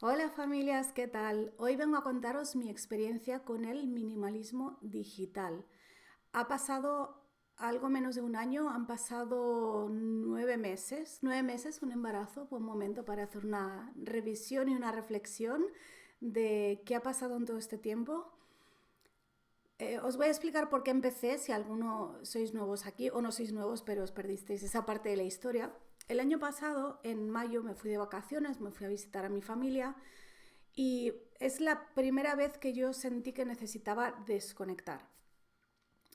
Hola familias, ¿qué tal? Hoy vengo a contaros mi experiencia con el minimalismo digital. Ha pasado algo menos de un año, han pasado 9 meses. 9 meses, un embarazo, buen momento para hacer una revisión y una reflexión de qué ha pasado en todo este tiempo. Os voy a explicar por qué empecé, si alguno sois nuevos aquí o no sois nuevos, pero os perdisteis esa parte de la historia. El año pasado, en mayo, me fui de vacaciones, me fui a visitar a mi familia y es la primera vez que yo sentí que necesitaba desconectar.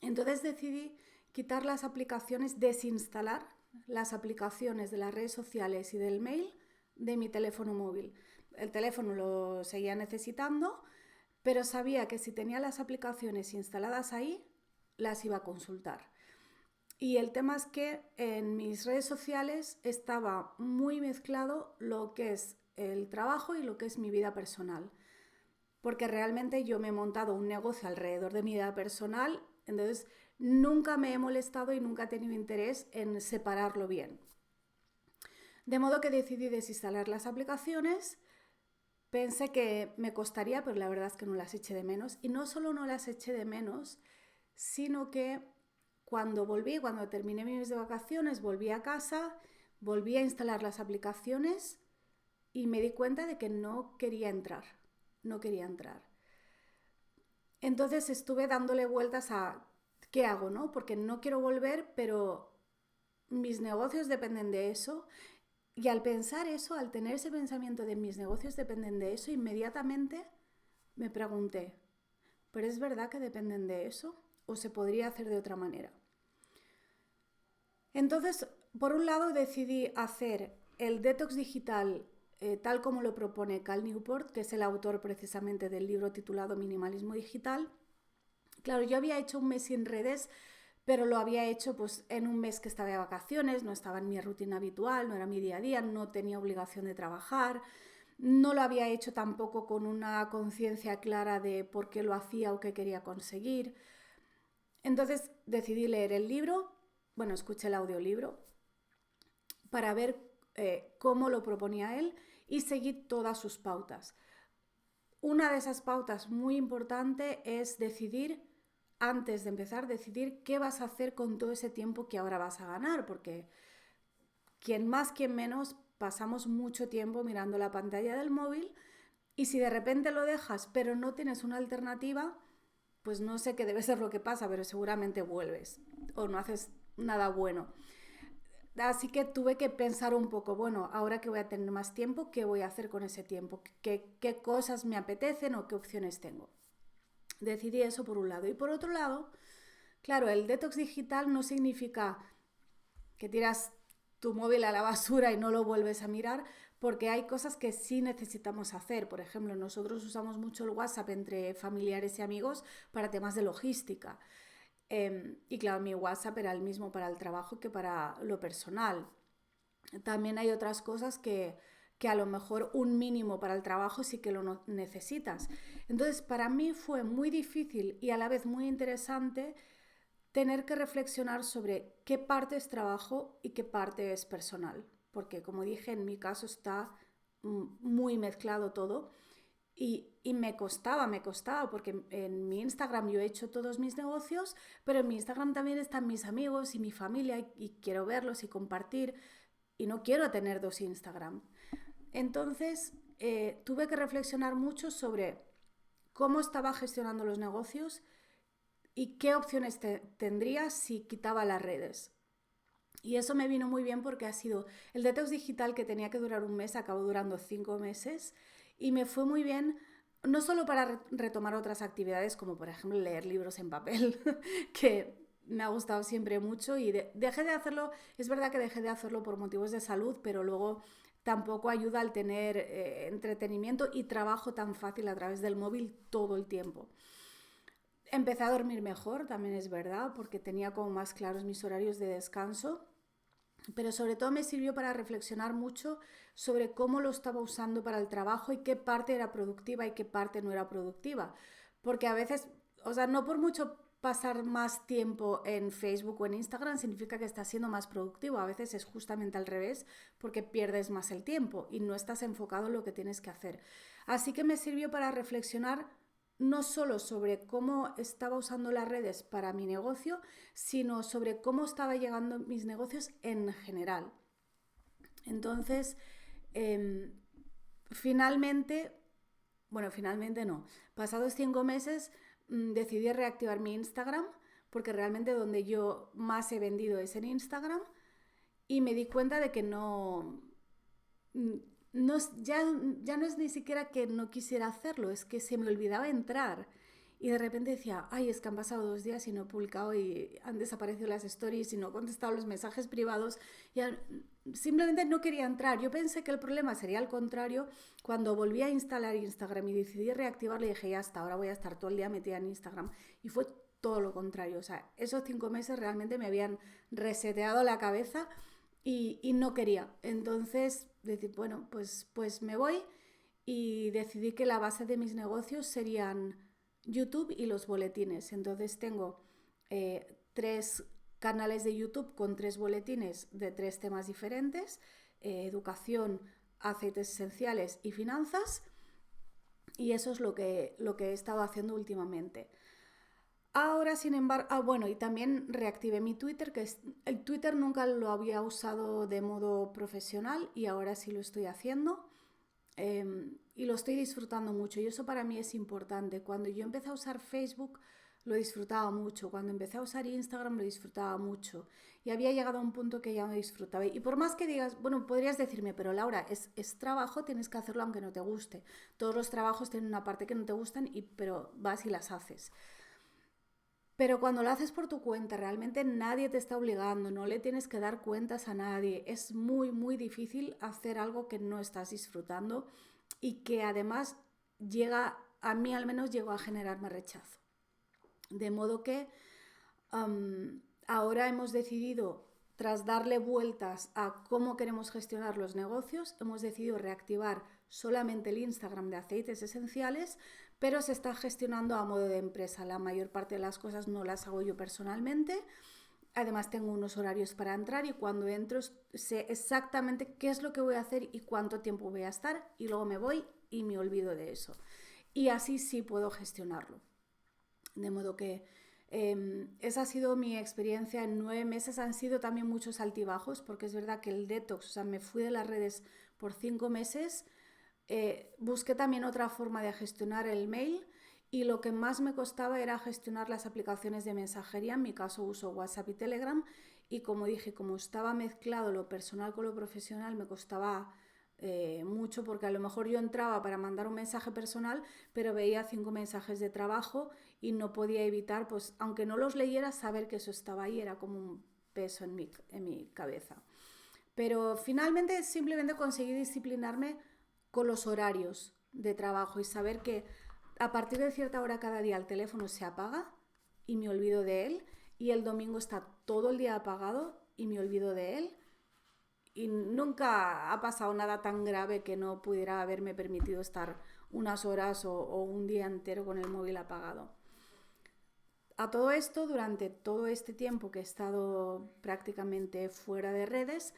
Entonces decidí quitar las aplicaciones, desinstalar las aplicaciones de las redes sociales y del mail de mi teléfono móvil. El teléfono lo seguía necesitando, pero sabía que si tenía las aplicaciones instaladas ahí, las iba a consultar. Y el tema es que en mis redes sociales estaba muy mezclado lo que es el trabajo y lo que es mi vida personal. Porque realmente yo me he montado un negocio alrededor de mi vida personal, entonces nunca me he molestado y nunca he tenido interés en separarlo bien. De modo que decidí desinstalar las aplicaciones. Pensé que me costaría, pero la verdad es que no las eché de menos. Y no solo no las eché de menos, sino que cuando terminé mi mes de vacaciones, volví a casa, volví a instalar las aplicaciones y me di cuenta de que no quería entrar. No quería entrar. Entonces estuve dándole vueltas a qué hago, ¿no? Porque no quiero volver, pero mis negocios dependen de eso. Y al pensar eso, al tener ese pensamiento de mis negocios dependen de eso, inmediatamente me pregunté, ¿pero es verdad que dependen de eso? ¿O se podría hacer de otra manera? Entonces, por un lado decidí hacer el detox digital tal como lo propone Cal Newport, que es el autor precisamente del libro titulado Minimalismo Digital. Claro, yo había hecho un mes sin redes, pero lo había hecho pues en un mes que estaba de vacaciones, no estaba en mi rutina habitual, no era mi día a día, no tenía obligación de trabajar, no lo había hecho tampoco con una conciencia clara de por qué lo hacía o qué quería conseguir. Entonces decidí leer el libro, bueno, escuché el audiolibro para ver cómo lo proponía él y seguí todas sus pautas. Una de esas pautas muy importante es decidir, antes de empezar, decidir qué vas a hacer con todo ese tiempo que ahora vas a ganar, porque quien más, quien menos, pasamos mucho tiempo mirando la pantalla del móvil y si de repente lo dejas pero no tienes una alternativa, pues no sé qué debe ser lo que pasa, pero seguramente vuelves o no haces nada bueno. Así que tuve que pensar un poco, bueno, ahora que voy a tener más tiempo, ¿qué voy a hacer con ese tiempo? ¿Qué cosas me apetecen o qué opciones tengo? Decidí eso por un lado. Y por otro lado, claro, el detox digital no significa que tiras tu móvil a la basura y no lo vuelves a mirar, porque hay cosas que sí necesitamos hacer. Por ejemplo, nosotros usamos mucho el WhatsApp entre familiares y amigos para temas de logística. Y claro, mi WhatsApp era el mismo para el trabajo que para lo personal. También hay otras cosas que a lo mejor un mínimo para el trabajo sí que lo necesitas. Entonces, para mí fue muy difícil y a la vez muy interesante tener que reflexionar sobre qué parte es trabajo y qué parte es personal. Porque, como dije, en mi caso está muy mezclado todo. Y me costaba, porque en mi Instagram yo he hecho todos mis negocios, pero en mi Instagram también están mis amigos y mi familia y quiero verlos y compartir y no quiero tener dos Instagram. Entonces tuve que reflexionar mucho sobre cómo estaba gestionando los negocios y qué opciones tendría si quitaba las redes. Y eso me vino muy bien porque ha sido el detox digital que tenía que durar un mes, acabó durando 5 meses y me fue muy bien no solo para retomar otras actividades como por ejemplo leer libros en papel, que me ha gustado siempre mucho y dejé de hacerlo, es verdad que dejé de hacerlo por motivos de salud, pero luego tampoco ayuda al tener entretenimiento y trabajo tan fácil a través del móvil todo el tiempo. Empecé a dormir mejor, también es verdad, porque tenía como más claros mis horarios de descanso, pero sobre todo me sirvió para reflexionar mucho sobre cómo lo estaba usando para el trabajo y qué parte era productiva y qué parte no era productiva. Porque a veces, o sea, no por mucho pasar más tiempo en Facebook o en Instagram significa que estás siendo más productivo. A veces es justamente al revés, porque pierdes más el tiempo y no estás enfocado en lo que tienes que hacer. Así que me sirvió para reflexionar no solo sobre cómo estaba usando las redes para mi negocio, sino sobre cómo estaba llegando mis negocios en general. Entonces, finalmente no, pasados 5 meses decidí reactivar mi Instagram, porque realmente donde yo más he vendido es en Instagram, y me di cuenta de que ya no es ni siquiera que no quisiera hacerlo, es que se me olvidaba entrar. Y de repente decía, ay, es que han pasado 2 días y no he publicado y han desaparecido las stories y no he contestado los mensajes privados. Simplemente no quería entrar. Yo pensé que el problema sería al contrario. Cuando volví a instalar Instagram y decidí reactivarlo, dije, ya está, ahora voy a estar todo el día metida en Instagram. Y fue todo lo contrario. O sea, esos 5 meses realmente me habían reseteado la cabeza y no quería. Entonces, decir, bueno, pues me voy, y decidí que la base de mis negocios serían YouTube y los boletines. Entonces tengo 3 canales de YouTube con 3 boletines de 3 temas diferentes: educación, aceites esenciales y finanzas. Y eso es lo que he estado haciendo últimamente. Ahora, sin embargo, bueno, y también reactivé mi Twitter, el Twitter nunca lo había usado de modo profesional y ahora sí lo estoy haciendo. Y lo estoy disfrutando mucho, y eso para mí es importante. Cuando yo empecé a usar Facebook lo disfrutaba mucho, cuando empecé a usar Instagram lo disfrutaba mucho, y había llegado a un punto que ya no disfrutaba. Y por más que digas, bueno, podrías decirme, pero Laura, es trabajo, tienes que hacerlo aunque no te guste. Todos los trabajos tienen una parte que no te gustan, pero vas y las haces. Pero cuando lo haces por tu cuenta, realmente nadie te está obligando, no le tienes que dar cuentas a nadie. Es muy, muy difícil hacer algo que no estás disfrutando y que además a mí al menos llegó a generarme rechazo. De modo que ahora hemos decidido, tras darle vueltas a cómo queremos gestionar los negocios, hemos decidido reactivar solamente el Instagram de aceites esenciales, pero se está gestionando a modo de empresa. La mayor parte de las cosas no las hago yo personalmente. Además tengo unos horarios para entrar, y cuando entro sé exactamente qué es lo que voy a hacer y cuánto tiempo voy a estar, y luego me voy y me olvido de eso. Y así sí puedo gestionarlo. De modo que esa ha sido mi experiencia en 9 meses. Han sido también muchos altibajos, porque es verdad que el detox, o sea, me fui de las redes por 5 meses. Busqué también otra forma de gestionar el mail, y lo que más me costaba era gestionar las aplicaciones de mensajería. En mi caso uso WhatsApp y Telegram, y como dije, como estaba mezclado lo personal con lo profesional, me costaba mucho, porque a lo mejor yo entraba para mandar un mensaje personal, pero veía 5 mensajes de trabajo y no podía evitar, pues aunque no los leyera, saber que eso estaba ahí era como un peso en mi cabeza. Pero finalmente simplemente conseguí disciplinarme con los horarios de trabajo y saber que a partir de cierta hora cada día el teléfono se apaga y me olvido de él, y el domingo está todo el día apagado y me olvido de él. Y nunca ha pasado nada tan grave que no pudiera haberme permitido estar unas horas o un día entero con el móvil apagado. A todo esto, durante todo este tiempo que he estado prácticamente fuera de redes,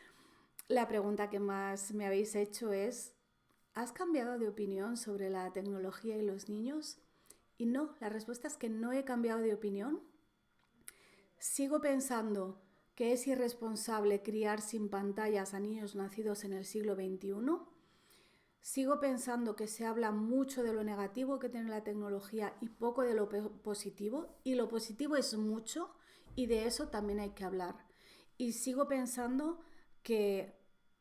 la pregunta que más me habéis hecho es: ¿has cambiado de opinión sobre la tecnología y los niños? Y no, la respuesta es que no he cambiado de opinión. Sigo pensando que es irresponsable criar sin pantallas a niños nacidos en el siglo XXI. Sigo pensando que se habla mucho de lo negativo que tiene la tecnología y poco de lo positivo, y lo positivo es mucho, y de eso también hay que hablar. Y sigo pensando que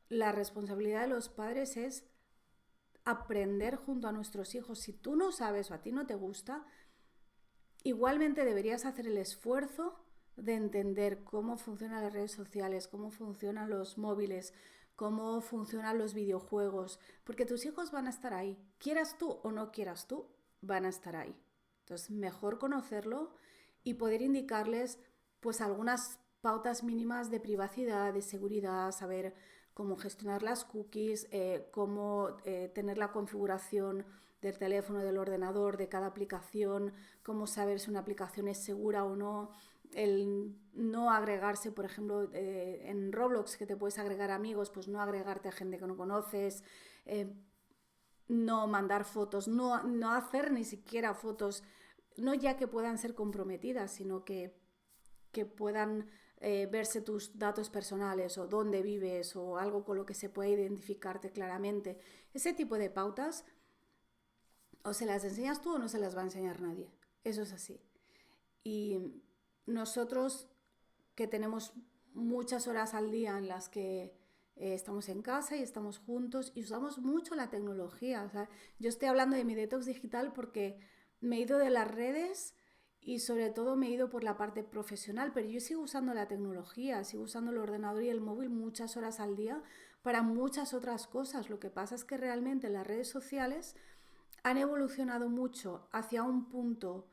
la responsabilidad de los padres es aprender junto a nuestros hijos. Si tú no sabes o a ti no te gusta, igualmente deberías hacer el esfuerzo de entender cómo funcionan las redes sociales, cómo funcionan los móviles, cómo funcionan los videojuegos, porque tus hijos van a estar ahí, quieras tú o no quieras tú, van a estar ahí. Entonces, mejor conocerlo y poder indicarles pues algunas pautas mínimas de privacidad, de seguridad, saber cómo gestionar las cookies, cómo tener la configuración del teléfono, del ordenador, de cada aplicación, cómo saber si una aplicación es segura o no, el no agregarse, por ejemplo, en Roblox, que te puedes agregar amigos, pues no agregarte a gente que no conoces, no mandar fotos, no hacer ni siquiera fotos, no ya que puedan ser comprometidas, sino que puedan verse tus datos personales o dónde vives o algo con lo que se pueda identificarte claramente. Ese tipo de pautas o se las enseñas tú o no se las va a enseñar nadie. Eso es así. Y nosotros que tenemos muchas horas al día en las que estamos en casa y estamos juntos y usamos mucho la tecnología. O sea, yo estoy hablando de mi detox digital porque me he ido de las redes y sobre todo me he ido por la parte profesional, pero yo sigo usando la tecnología, sigo usando el ordenador y el móvil muchas horas al día para muchas otras cosas. Lo que pasa es que realmente las redes sociales han evolucionado mucho hacia un punto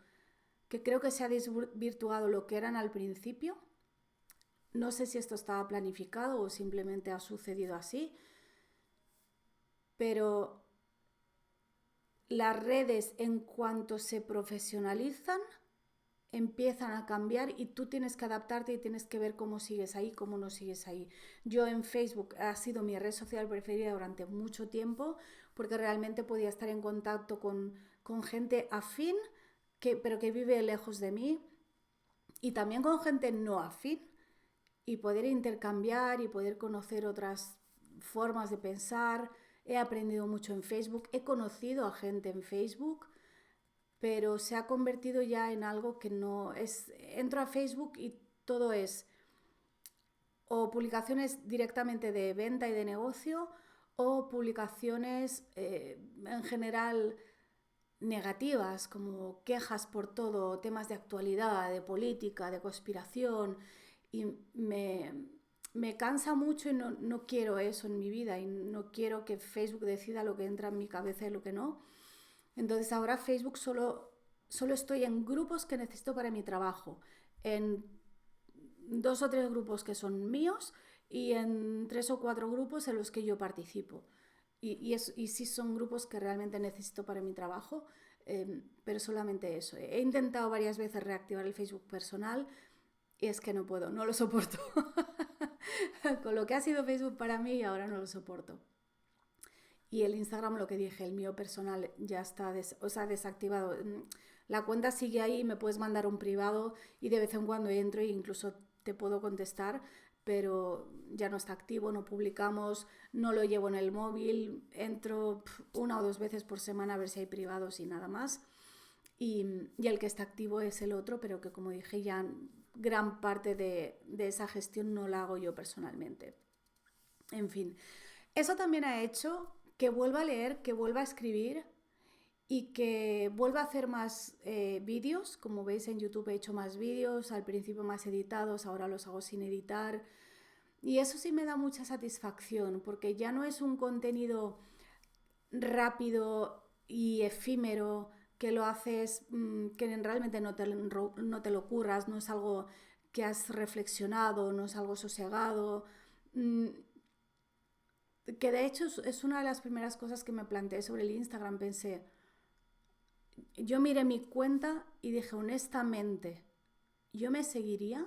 que creo que se ha desvirtuado lo que eran al principio. No sé si esto estaba planificado o simplemente ha sucedido así, pero las redes en cuanto se profesionalizan empiezan a cambiar y tú tienes que adaptarte y tienes que ver cómo sigues ahí, cómo no sigues ahí. Yo en Facebook ha sido mi red social preferida durante mucho tiempo porque realmente podía estar en contacto con gente afín, pero que vive lejos de mí, y también con gente no afín, y poder intercambiar y poder conocer otras formas de pensar. He aprendido mucho en Facebook, he conocido a gente en Facebook, pero se ha convertido ya en algo que no es... Entro a Facebook y todo es o publicaciones directamente de venta y de negocio o publicaciones en general negativas, como quejas por todo, temas de actualidad, de política, de conspiración, y me cansa mucho y no quiero eso en mi vida y no quiero que Facebook decida lo que entra en mi cabeza y lo que no. Entonces ahora Facebook solo estoy en grupos que necesito para mi trabajo, en 2 o 3 grupos que son míos y en 3 o 4 grupos en los que yo participo. Y sí son grupos que realmente necesito para mi trabajo, pero solamente eso. He intentado varias veces reactivar el Facebook personal y es que no puedo, no lo soporto. Con lo que ha sido Facebook para mí, ahora no lo soporto. Y el Instagram, lo que dije, el mío personal ya está desactivado. La cuenta sigue ahí, me puedes mandar un privado y de vez en cuando entro e incluso te puedo contestar, pero ya no está activo, no publicamos, no lo llevo en el móvil, entro 1 o 2 veces por semana a ver si hay privados y nada más. Y el que está activo es el otro, pero que como dije ya gran parte de esa gestión no la hago yo personalmente. En fin, eso también ha hecho que vuelva a leer, que vuelva a escribir y que vuelva a hacer más vídeos. Como veis en YouTube he hecho más vídeos, al principio más editados, ahora los hago sin editar. Y eso sí me da mucha satisfacción porque ya no es un contenido rápido y efímero que lo haces, que realmente no te lo curras, no es algo que has reflexionado, no es algo sosegado. Que de hecho es una de las primeras cosas que me planteé sobre el Instagram. Pensé, yo miré mi cuenta y dije honestamente, ¿yo me seguiría?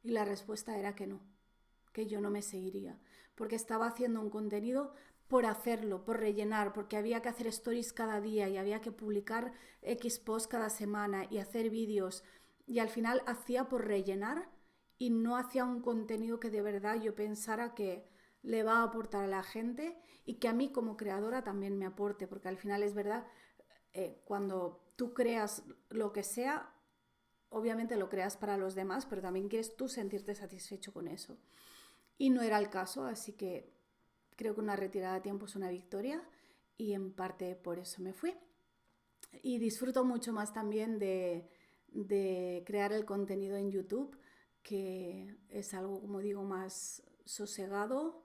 Y la respuesta era que no, que yo no me seguiría, porque estaba haciendo un contenido por hacerlo, por rellenar, porque había que hacer stories cada día y había que publicar X posts cada semana y hacer vídeos, y al final hacía por rellenar y no hacía un contenido que de verdad yo pensara que le va a aportar a la gente y que a mí como creadora también me aporte, porque al final es verdad, cuando tú creas lo que sea, obviamente lo creas para los demás, pero también quieres tú sentirte satisfecho con eso. Y no era el caso, así que creo que una retirada a tiempo es una victoria y en parte por eso me fui. Y disfruto mucho más también de crear el contenido en YouTube, que es algo, como digo, más sosegado,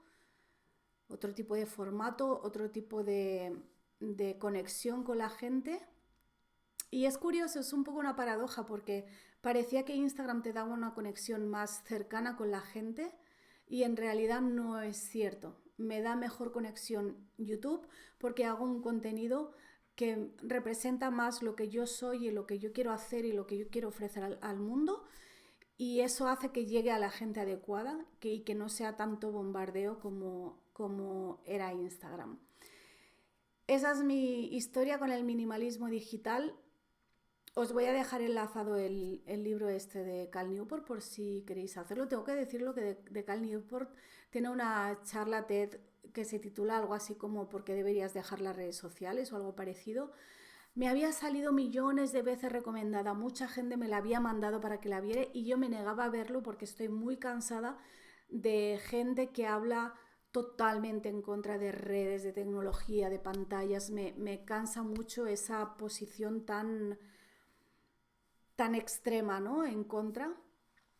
otro tipo de formato, otro tipo de conexión con la gente. Y es curioso, es un poco una paradoja porque parecía que Instagram te daba una conexión más cercana con la gente y en realidad no es cierto. Me da mejor conexión YouTube porque hago un contenido que representa más lo que yo soy y lo que yo quiero hacer y lo que yo quiero ofrecer al mundo, y eso hace que llegue a la gente adecuada y que no sea tanto bombardeo como era Instagram. Esa es mi historia con el minimalismo digital. Os voy a dejar enlazado el libro este de Cal Newport por si queréis hacerlo. Tengo que decirlo que de Cal Newport tiene una charla TED que se titula algo así como ¿por qué deberías dejar las redes sociales? O algo parecido. Me había salido millones de veces recomendada, mucha gente me la había mandado para que la viera y yo me negaba a verlo porque estoy muy cansada de gente que habla totalmente en contra de redes, de tecnología, de pantallas. Me cansa mucho esa posición tan extrema, ¿no? En contra.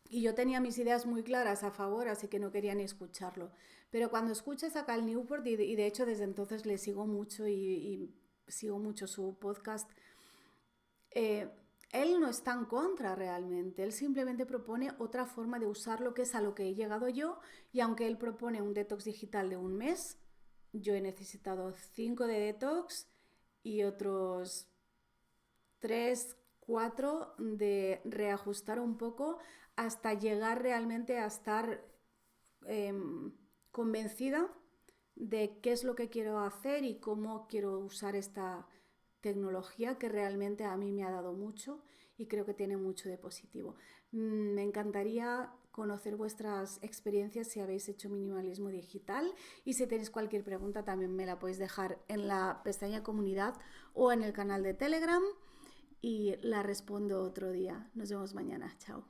Y yo tenía mis ideas muy claras a favor, así que no quería ni escucharlo. Pero cuando escuchas a Cal Newport, y de hecho desde entonces le sigo mucho y sigo mucho su podcast, eh, él no está en contra realmente, él simplemente propone otra forma de usarlo, que es a lo que he llegado yo, y aunque él propone un detox digital de un mes, yo he necesitado 5 de detox y otros 3, 4 de reajustar un poco hasta llegar realmente a estar eh, convencida de qué es lo que quiero hacer y cómo quiero usar esta tecnología que realmente a mí me ha dado mucho y creo que tiene mucho de positivo. Me encantaría conocer vuestras experiencias si habéis hecho minimalismo digital, y si tenéis cualquier pregunta también me la podéis dejar en la pestaña comunidad o en el canal de Telegram y la respondo otro día. Nos vemos mañana. Chao.